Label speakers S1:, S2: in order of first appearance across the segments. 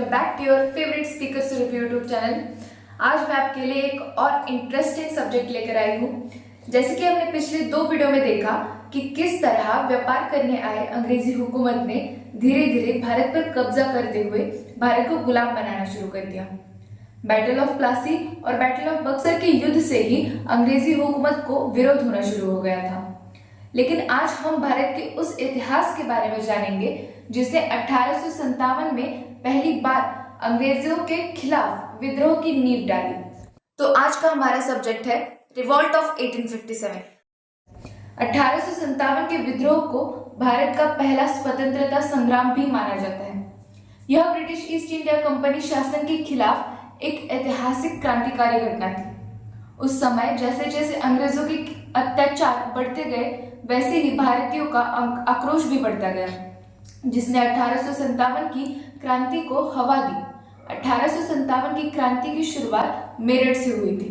S1: Back to your favourite speakers review YouTube channel. आज मैं आपके लिए एक और इंटरेस्टिंग सब्जेक्ट लेकर आई हूँ। जैसे कि हमने पिछले 2 वीडियो में देखा कि किस तरह व्यापार करने आए अंग्रेजी हुकूमत ने धीरे धीरे भारत पर कब्जा करते हुए भारत को गुलाम बनाना शुरू कर दिया। बैटल ऑफ प्लासी और बैटल ऑफ बक्सर के युद्ध से ही अंग्रेजी हुकूमत को विरोध होना शुरू हो गया था। लेकिन आज हम भारत के उस इतिहास के बारे में जानेंगे जिसने 1857 में पहली बार अंग्रेजों के खिलाफ विद्रोह की नींव डाली। तो आज का हमारा सब्जेक्ट है रिवॉल्ट ऑफ 1857। 1857 के विद्रोह को भारत का पहला स्वतंत्रता संग्राम भी माना जाता है। यह ब्रिटिश ईस्ट इंडिया कंपनी शासन के खिलाफ एक ऐतिहासिक क्रांतिकारी घटना थी। उस समय जैसे जैसे अंग्रेजों के अत्याचार बढ़ते गए वैसे ही भारतीयों का आक्रोश भी बढ़ता गया, जिसने 1857 की क्रांति को हवा दी। 1857 की क्रांति की शुरुआत मेरठ से हुई थी।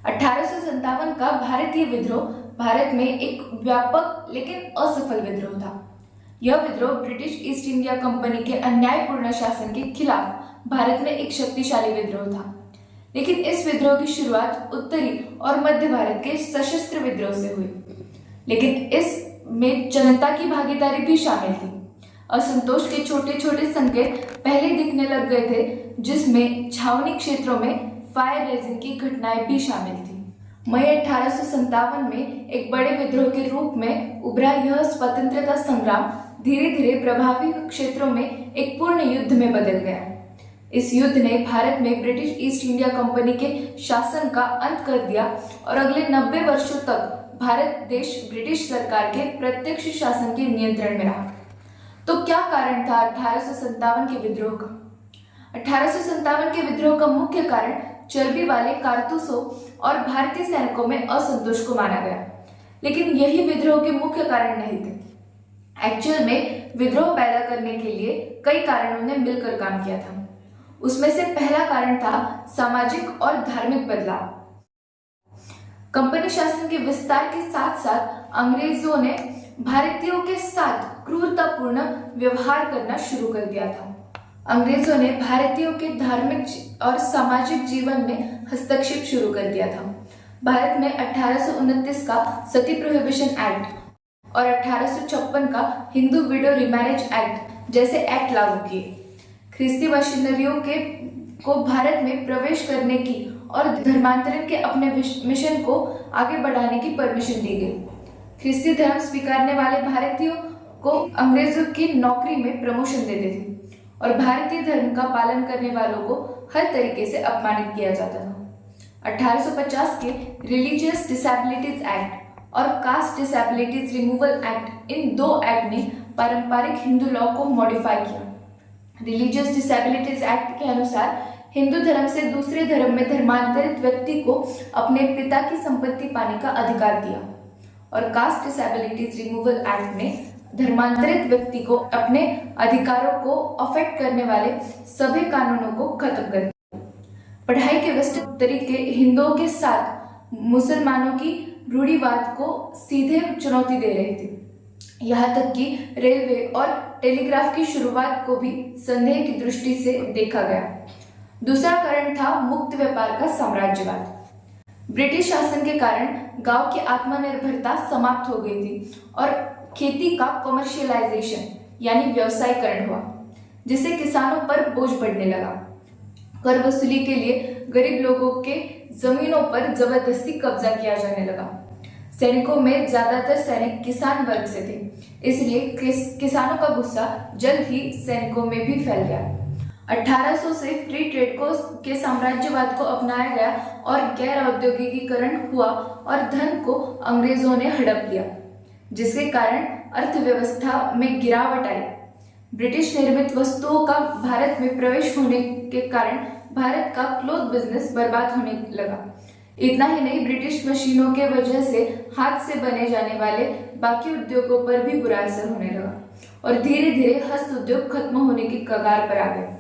S1: 1857 का भारतीय विद्रोह भारत में एक व्यापक लेकिन असफल विद्रोह था। यह विद्रोह ब्रिटिश ईस्ट इंडिया कंपनी के अन्यायपूर्ण शासन के खिलाफ भारत में एक शक्तिशाली विद्रोह था। लेकिन इस विद्रोह की शुरुआत उत्तरी और मध्य भारत के सशस्त्र विद्रोह से हुई, लेकिन इसमें जनता की भागीदारी भी शामिल थी। असंतोष के छोटे छोटे संकेत पहले दिखने लग गए थे, जिसमें छावनी क्षेत्रों में फायर रेजिंग की घटनाएं भी शामिल थी। मई 1857 में एक बड़े विद्रोह के रूप में उभरा यह स्वतंत्रता संग्राम धीरे धीरे प्रभावी क्षेत्रों में एक पूर्ण युद्ध में बदल गया। इस युद्ध ने भारत में ब्रिटिश ईस्ट इंडिया कंपनी के शासन का अंत कर दिया और अगले 90 वर्षों तक भारत देश ब्रिटिश सरकार के प्रत्यक्ष शासन के नियंत्रण में रहा। तो क्या कारण था 1857 के विद्रोह का? 1857 के विद्रोह का मुख्य कारण चर्बी वाले कारतूसों और भारतीय सैनिकों में असंतोष को माना गया, लेकिन यही विद्रोह के मुख्य कारण नहीं थे। एक्चुअल में विद्रोह पैदा करने के लिए कई कारणों ने मिलकर काम किया था। उसमें से पहला कारण था सामाजिक और धार्मिक बदलाव। कंपनी शासन के विस्तार के साथ साथ अंग्रेजों ने भारतीयों के साथ क्रूरतापूर्ण व्यवहार करना शुरू कर दिया था। अंग्रेजों ने भारतीयों के धार्मिक और सामाजिक जीवन में हस्तक्षेप शुरू कर दिया था। भारत में 1829 का सती प्रोहिबिशन एक्ट और 1856 का हिंदू विडो रिमैरेज एक्ट जैसे एक्ट लागू किए। ख्रिस्ती मिशनरियों को भारत में प्रवेश करने की और धर्मांतरण के अपने मिशन को आगे बढ़ाने की परमिशन दी गई। ख्रिस्ती धर्म स्वीकारने वाले भारतीयों को अंग्रेजों की नौकरी में प्रमोशन देते थे और भारतीय धर्म का पालन करने वालों को हर तरीके से अपमानित किया जाता था। 1850 के रिलीजियस डिसेबिलिटीज एक्ट और कास्ट डिसेबिलिटीज रिमूवल एक्ट, इन 2 एक्ट ने पारंपरिक हिंदू लॉ को मॉडिफाई किया। रिलीजियस डिसेबिलिटीज एक्ट के अनुसार हिंदू धर्म से दूसरे धर्म में धर्मांतरित व्यक्ति को अपने पिता की संपत्ति पाने का अधिकार दिया और कास्ट डिसेबिलिटीज रिमूवल एक्ट ने धर्मांतरित व्यक्ति को अपने अधिकारों को अफेक्ट करने वाले सभी कानूनों को खत्म कर दिया। पढ़ाई के विस्तृत तरीके हिंदुओं के साथ मुसलमानों की रूढ़िवाद को सीधे चुनौती दे रहे थे। यहाँ तक कि रेलवे और टेलीग्राफ की शुरुआत को भी संदेह की दृष्टि से देखा गया। दूसरा कारण था मुक्त व्यापार का साम्राज्यवाद। ब्रिटिश शासन के कारण गांव की आत्मनिर्भरता समाप्त हो गई थी और खेती का कमर्शियलाइजेशन यानी व्यवसायीकरण हुआ, जिससे किसानों पर बोझ बढ़ने लगा। कर वसूली के लिए गरीब लोगों के जमीनों पर जबरदस्ती कब्जा किया जाने लगा। सैनिकों में ज्यादातर सैनिक किसान वर्ग से थे, इसलिए किसानों का गुस्सा जल्द ही सैनिकों में भी फैल गया। 1800 से फ्री ट्रेड के साम्राज्यवाद को अपनाया गया और गैर औद्योगिकीकरण हुआ और धन को अंग्रेजों ने हड़प लिया, जिसके कारण अर्थव्यवस्था में गिरावट आई। ब्रिटिश निर्मित वस्तुओं का भारत में प्रवेश होने के कारण भारत का क्लोथ बिजनेस बर्बाद होने लगा। इतना ही नहीं, ब्रिटिश मशीनों के वजह से हाथ से बने जाने वाले बाकी उद्योगों पर भी बुरा असर होने लगा और धीरे धीरे हस्त उद्योग खत्म होने की कगार पर आ गए।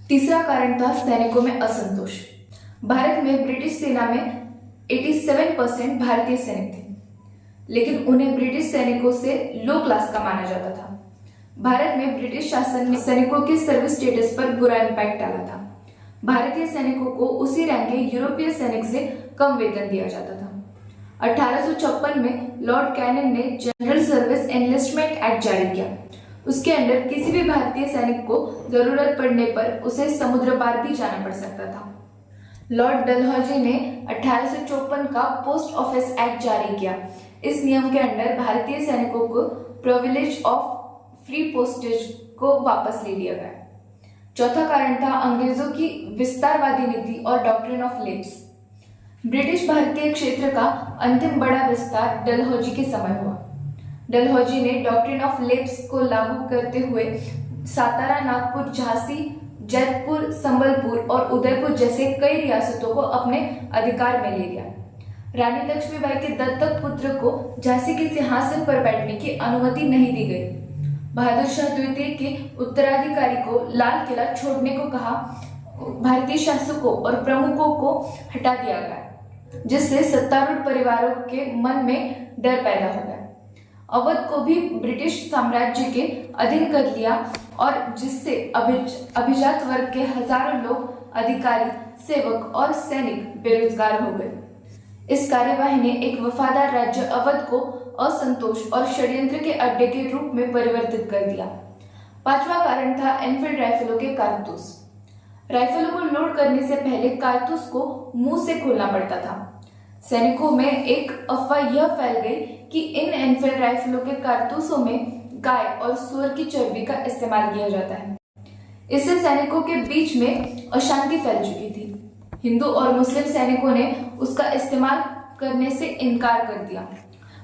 S1: तीसरा कारण था सैनिकों में असंतोष। भारत में ब्रिटिश सेना में 87% भारतीय सैनिक थे, लेकिन उन्हें ब्रिटिश सैनिकों से लो क्लास का माना जाता था। भारत में ब्रिटिश शासन ने सैनिकों के सर्विस स्टेटस पर बुरा इम्पैक्ट डाला था। भारतीय सैनिकों को उसी रैंक के यूरोपीय सैनिक से कम वेतन दिया जाता था। 1856 में लॉर्ड कैनिंग ने जनरल सर्विस एनलिस्टमेंट एक्ट जारी किया। उसके अंडर किसी भी भारतीय सैनिक को जरूरत पड़ने पर उसे समुद्र पार भी जाना पड़ सकता था। लॉर्ड डलहौजी ने 1854 का पोस्ट ऑफिस एक्ट जारी किया। इस नियम के अंडर भारतीय सैनिकों को प्रिविलेज ऑफ फ्री पोस्टेज को वापस ले लिया गया। चौथा कारण था अंग्रेजों की विस्तारवादी नीति और डॉक्ट्रिन ऑफ लेप्स। ब्रिटिश भारतीय क्षेत्र का अंतिम बड़ा विस्तार डलहौजी के समय हुआ। डलहौजी ने डॉक्ट्रिन ऑफ लेप्स को लागू करते हुए सातारा, नागपुर, झांसी, जयपुर, संबलपुर और उदयपुर जैसे कई रियासतों को अपने अधिकार में ले लिया। रानी लक्ष्मीबाई के दत्तक पुत्र को झांसी के सिंहासन पर बैठने की अनुमति नहीं दी गई। बहादुर शाह द्वितीय के उत्तराधिकारी को लाल किला छोड़ने को कहा। भारतीय शासकों और प्रमुखों को हटा दिया गया, जिससे सत्तारूढ़ परिवारों के मन में डर पैदा हो गया। अवध को भी ब्रिटिश साम्राज्य के अधीन कर लिया और जिससे अभिजात वर्ग के हजारों लोग अधिकारी, सेवक और सैनिक बेरोजगार हो गए। इस कार्यवाही ने एक वफादार राज्य अवध को असंतोष और षड्यंत्र के अड्डे के रूप में परिवर्तित कर दिया। पांचवा कारण था एनफील्ड राइफलों के कारतूस। राइफलों को लोड करने से पहले कारतूस को मुंह से खोलना पड़ता था। सैनिकों में एक अफवाह यह फैल गई कि इन एनफील्ड राइफलों के कारतूसों में गाय और सूअर की चर्बी का इस्तेमाल किया जाता है। इससे सैनिकों के बीच में अशांति फैल चुकी थी। हिंदू और मुस्लिम सैनिकों ने उसका इस्तेमाल करने से इनकार कर दिया।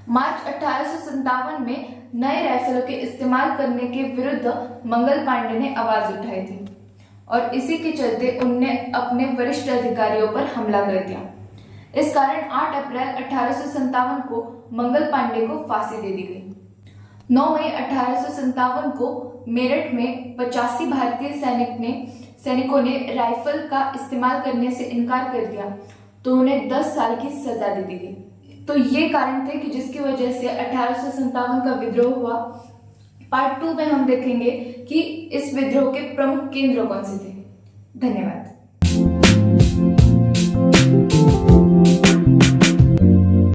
S1: मार्च 1857 में नए राइफलों के इस्तेमाल करने के विरुद्ध मंगल पांडे ने आवाज उठाई थी और इसी के चलते उनने अपने वरिष्ठ अधिकारियों पर हमला कर दिया। इस कारण 8 अप्रैल 1857 को मंगल पांडे को फांसी दे दी गई। 9 मई 1857 को मेरठ में 85 भारतीय सैनिकों ने राइफल का इस्तेमाल करने से इनकार कर दिया तो उन्हें 10 साल की सजा दे दी गई। तो ये कारण थे कि जिसकी वजह से 1857 का विद्रोह हुआ। पार्ट 2 में हम देखेंगे कि इस विद्रोह के प्रमुख केंद्र कौन से थे। धन्यवाद।